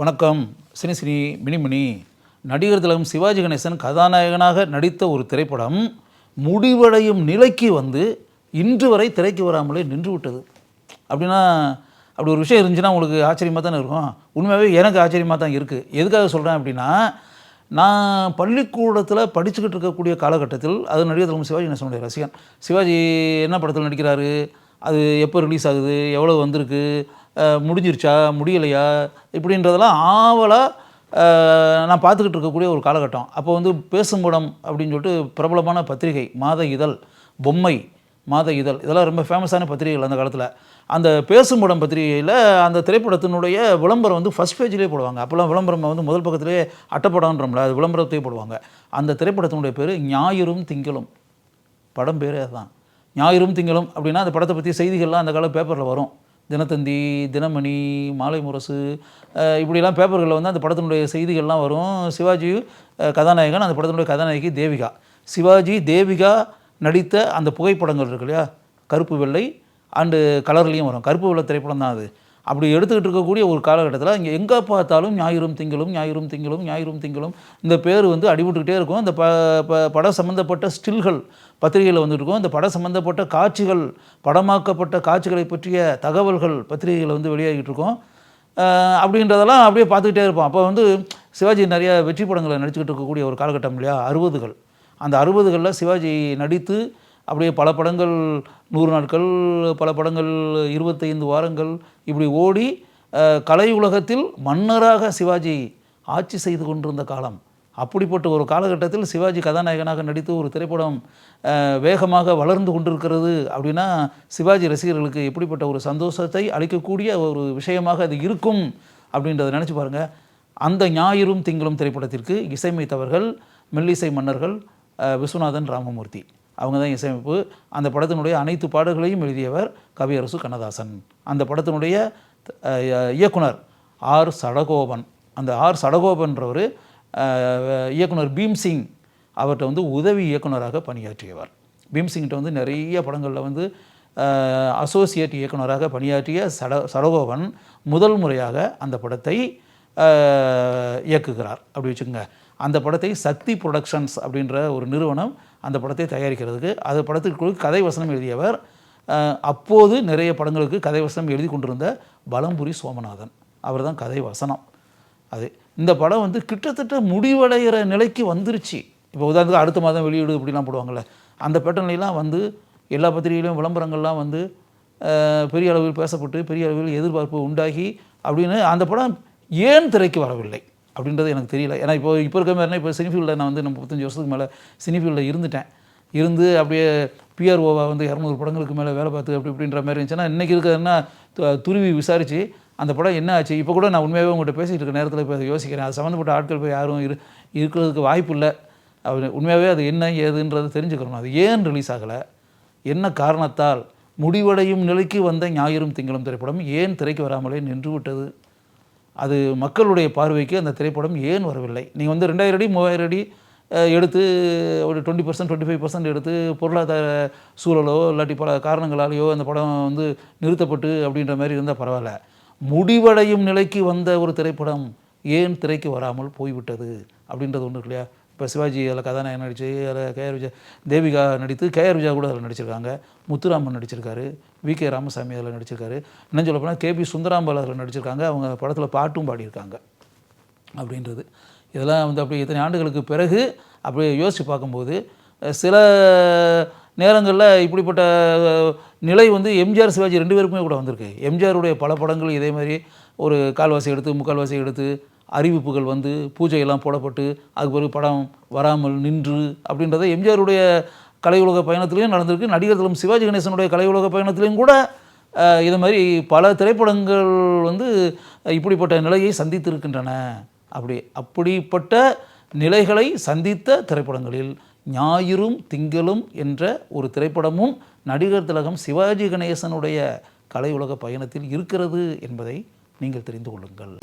வணக்கம். சினி மினிமினி. நடிகர் திலகம் சிவாஜி கணேசன் கதாநாயகனாக நடித்த ஒரு திரைப்படம் முடிவடையும் நிலைக்கு வந்து இன்று வரை திரைக்கு வராமலே நின்று விட்டது. அப்படின்னா அப்படி ஒரு விஷயம் இருந்துச்சுன்னா உங்களுக்கு ஆச்சரியமாக தானே இருக்கும். உண்மையாகவே எனக்கு ஆச்சரியமாக தான் இருக்குது. எதுக்காக சொல்கிறேன் அப்படின்னா, நான் பள்ளிக்கூடத்தில் படிச்சுக்கிட்டு இருக்கக்கூடிய காலகட்டத்தில் அது நடிகர் திலகம் சிவாஜி கணேசனுடைய ரசிகன். சிவாஜி என்ன படத்தில் நடிக்கிறாரு, அது எப்போ ரிலீஸ் ஆகுது, எவ்வளோ வந்திருக்கு, முடிஞ்சிருச்சா முடியலையா இப்படின்றதெல்லாம் ஆவலாக நான் பார்த்துக்கிட்டு இருக்கக்கூடிய ஒரு காலகட்டம். அப்போ வந்து பேசும் படம் அப்படின்னு சொல்லிட்டு பிரபலமான பத்திரிகை, மாத இதழ், பொம்மை மாத இதழ், இதெல்லாம் ரொம்ப ஃபேமஸான பத்திரிகைகள் அந்த காலத்தில். அந்த பேசும் படம் பத்திரிகையில் அந்த திரைப்படத்தினுடைய விளம்பரம் வந்து ஃபஸ்ட் பேஜ்லேயே போடுவாங்க. அப்போல்லாம் விளம்பரம் வந்து முதல் பக்கத்திலே அட்டைப்படம்ன்றோம்ல, அது விளம்பரத்தையே போடுவாங்க. அந்த திரைப்படத்தினுடைய பேர் ஞாயிறும் திங்களும். படம் பேரே அதுதான், ஞாயிறும் திங்களும். அப்படின்னா அந்த படத்தை பற்றி செய்திகள்லாம் அந்த கால பேப்பரில் வரும். தினத்தந்தி, தினமணி, மாலை முரசு, இப்படிலாம் பேப்பர்களில் வந்து அந்த படத்தினுடைய செய்திகள்லாம் வரும். சிவாஜி கதாநாயகன், அந்த படத்தினுடைய கதாநாயகி தேவிகா. சிவாஜி தேவிகா நடித்த அந்த புகைப்படங்கள் இருக்கு இல்லையா, கருப்பு வெள்ளை அண்டு கலர்லேயும் வரும். கருப்பு வெள்ளை திரைப்படம் தான் அது. அப்படி எடுத்துக்கிட்டு இருக்கக்கூடிய ஒரு காலகட்டத்தில் இங்கே எங்கே பார்த்தாலும் ஞாயிறும் திங்களும் ஞாயிறும் திங்களும் ஞாயிறும் திங்களும் இந்த பேர் வந்து அடிபட்டுக்கிட்டே இருக்கும். இந்த படம் சம்மந்தப்பட்ட ஸ்டில்கள் பத்திரிகையில் வந்துட்டு இருக்கும். இந்த படம் சம்மந்தப்பட்ட காட்சிகள், படமாக்கப்பட்ட காட்சிகளை பற்றிய தகவல்கள் பத்திரிகையில் வந்து வெளியாகிட்டு இருக்கும். அப்படின்றதெல்லாம் அப்படியே பார்த்துக்கிட்டே இருப்போம். அப்போ வந்து சிவாஜி நிறைய வெற்றி படங்களை நடிச்சுக்கிட்டு இருக்கக்கூடிய ஒரு காலகட்டம் இல்லையா, 60கள். அந்த 60களில் சிவாஜி நடித்து அப்படியே பல படங்கள் 100 நாட்கள், பல படங்கள் 25 வாரங்கள் இப்படி ஓடி கலை உலகத்தில் மன்னராக சிவாஜி ஆட்சி செய்து கொண்டிருந்த காலம். அப்படிப்பட்ட ஒரு காலகட்டத்தில் சிவாஜி கதாநாயகனாக நடித்து ஒரு திரைப்படம் வேகமாக வளர்ந்து கொண்டிருக்கிறது அப்படின்னா சிவாஜி ரசிகர்களுக்கு எப்படிப்பட்ட ஒரு சந்தோஷத்தை அளிக்கக்கூடிய ஒரு விஷயமாக அது இருக்கும் அப்படின்றத நினச்சி பாருங்கள். அந்த ஞாயிறும் திங்களும் திரைப்படத்திற்கு இசையமைத்தவர்கள் மெல்லிசை மன்னர்கள் விஸ்வநாதன் ராமமூர்த்தி. அவங்க தான் இசையமைப்பு. அந்த படத்தினுடைய அனைத்து பாடல்களையும் எழுதியவர் கவியரசு கண்ணதாசன். அந்த படத்தினுடைய இயக்குனர் ஆர் சடகோபன். அந்த ஆர் சடகோபன்றவர் இயக்குனர் பீம்சிங் அவர்கிட்ட வந்து உதவி இயக்குனராக பணியாற்றியவர். பீம்சிங்கிட்ட வந்து நிறைய படங்களில் வந்து அசோசியேட் இயக்குனராக பணியாற்றிய சடகோபன் முதல் முறையாக அந்த படத்தை இயக்குகிறார். அப்படி வச்சுக்கோங்க. அந்த படத்தை சக்தி புரொடக்ஷன்ஸ் அப்படின்ற ஒரு நிறுவனம் அந்த படத்தை தயாரிக்கிறதுக்கு, அது படத்திற்கு கதை வசனம் எழுதியவர். அப்போது நிறைய படங்களுக்கு கதை வசனம் எழுதி கொண்டிருந்த பலம்புரி சோமநாதன், அவர் தான் கதை வசனம். அது இந்த படம் வந்து கிட்டத்தட்ட முடிவடைகிற நிலைக்கு வந்துருச்சு. இப்போ உதாரணத்துக்கு அடுத்த மாதம் வெளியீடு இப்படிலாம் போடுவாங்கள்ல, அந்த பேட்டர்லாம் வந்து எல்லா பத்திரிகையிலும் விளம்பரங்கள்லாம் வந்து பெரிய அளவில் பேசப்பட்டு பெரிய அளவில் எதிர்பார்ப்பு உண்டாகி அப்படின்னு அந்த படம் ஏன் திரைக்கு வரவில்லை அப்படின்றது எனக்கு தெரியல. ஏன்னா இப்போ இருக்க மாதிரினா இப்போ சினிஃபீல்டில் நான் வந்து 35 வருஷத்துக்கு மேலே சினிஃபீல்டில் இருந்து அப்படியே பிஆர்ஓவாக வந்து 200 படங்களுக்கு மேலே வேலை பார்த்து இப்படின்ற மாதிரி இருந்துச்சுன்னா இன்றைக்கி இருக்கிறதுனா துருவி விசாரித்து அந்த படம் என்ன ஆச்சு. இப்போ கூட நான் உண்மையாகவே உங்கள்கிட்ட பேசிகிட்டு இருக்க நேரத்தில் இப்போ அதை யோசிக்கிறேன். அது சம்மந்தப்பட்ட ஆட்கள் போய் யாரும் இருக்கிறதுக்கு வாய்ப்பு இல்லை. அவர் உண்மையாகவே அது என்ன ஏதுன்றது தெரிஞ்சுக்கிறணும். அது ஏன் ரிலீஸ் ஆகலை, என்ன காரணத்தால் முடிவடையும் நிலைக்கு வந்த ஞாயிறும் திங்களும் திரைப்படம் ஏன் திரைக்கு வராமலே நின்று விட்டது, அது மக்களுடைய பார்வைக்கு அந்த திரைப்படம் ஏன் வரவில்லை. நீங்கள் வந்து 2000 அடி 3000 அடி எடுத்து ஒரு 20% 25% எடுத்து பொருளாதார சூழலோ இல்லாட்டி பல காரணங்களாலேயோ அந்த படம் வந்து நிறுத்தப்பட்டு அப்படின்ற மாதிரி இருந்தால் பரவாயில்ல. முடிவடையும் நிலைக்கு வந்த ஒரு திரைப்படம் ஏன் திரைக்கு வராமல் போய்விட்டது அப்படின்றது ஒன்று இல்லையா. இப்போ சிவாஜி அதில் கதாநாயகன் நடித்து, அதில் கேஆர் விஜயா, தேவிகா நடித்து, கேஆர் விஜயா கூட அதில் நடிச்சிருக்காங்க, முத்துராமன் நடிச்சிருக்காரு, விகே ராமசாமி அதில் நடிச்சிருக்காரு, இன்னும் சொல்ல போனால் கேபி சுந்தராம்பாள் அதில் நடிச்சிருக்காங்க. அவங்க படத்தில் பாட்டும் பாடியிருக்காங்க அப்படின்றது. இதெல்லாம் வந்து அப்படி இத்தனை ஆண்டுகளுக்கு பிறகு அப்படியே யோசித்து பார்க்கும்போது சில நேரங்களில் இப்படிப்பட்ட நிலை வந்து எம்ஜிஆர் சிவாஜி 2 பேருக்குமே கூட வந்திருக்கு. எம்ஜிஆருடைய பல படங்கள் இதே மாதிரி ஒரு கால்வாசி எடுத்து முக்கால்வாசி எடுத்து அறிவிப்புகள் வந்து பூஜையெல்லாம் போடப்பட்டு அதுக்கு பிறகு படம் வராமல் நின்று அப்படின்றத எம்ஜிஆருடைய கலை உலக பயணத்துலேயும் நடந்திருக்கு. நடிகர் திலகம் சிவாஜி கணேசனுடைய கலை உலக பயணத்துலேயும் கூட இது மாதிரி பல திரைப்படங்கள் வந்து இப்படிப்பட்ட நிலையை சந்தித்திருக்கின்றன. அப்படிப்பட்ட நிலைகளை சந்தித்த திரைப்படங்களில் ஞாயிறும் திங்களும் என்ற ஒரு திரைப்படமும் நடிகர் திலகம் சிவாஜி கணேசனுடைய கலை உலக பயணத்தில் இருக்கிறது என்பதை நீங்கள் தெரிந்து கொள்ளுங்கள்.